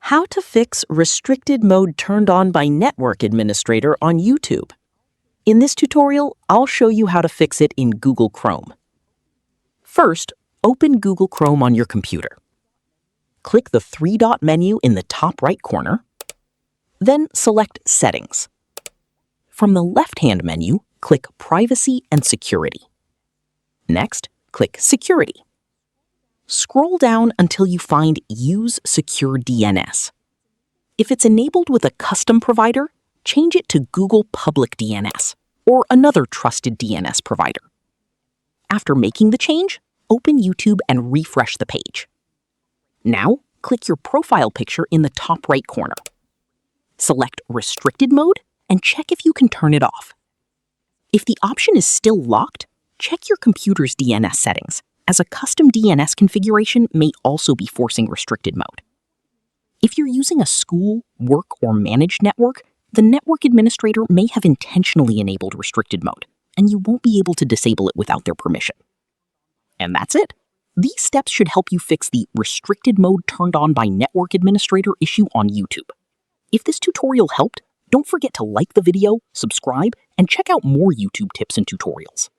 How to fix restricted mode turned on by network administrator on YouTube. In this tutorial, I'll show you how to fix it in Google Chrome. First, open Google Chrome on your computer. Click the three-dot menu in the top right corner, then select Settings. From the left-hand menu, click Privacy and Security. Next, click Security. Scroll down until you find Use Secure DNS. If it's enabled with a custom provider, change it to Google Public DNS or another trusted DNS provider. After making the change, open YouTube and refresh the page. Now, click your profile picture in the top right corner. Select Restricted Mode and check if you can turn it off. If the option is still locked, check your computer's DNS settings, as a custom DNS configuration may also be forcing restricted mode. If you're using a school, work, or managed network, the network administrator may have intentionally enabled restricted mode, and you won't be able to disable it without their permission. And that's it. These steps should help you fix the restricted mode turned on by network administrator issue on YouTube. If this tutorial helped, don't forget to like the video, subscribe, and check out more YouTube tips and tutorials.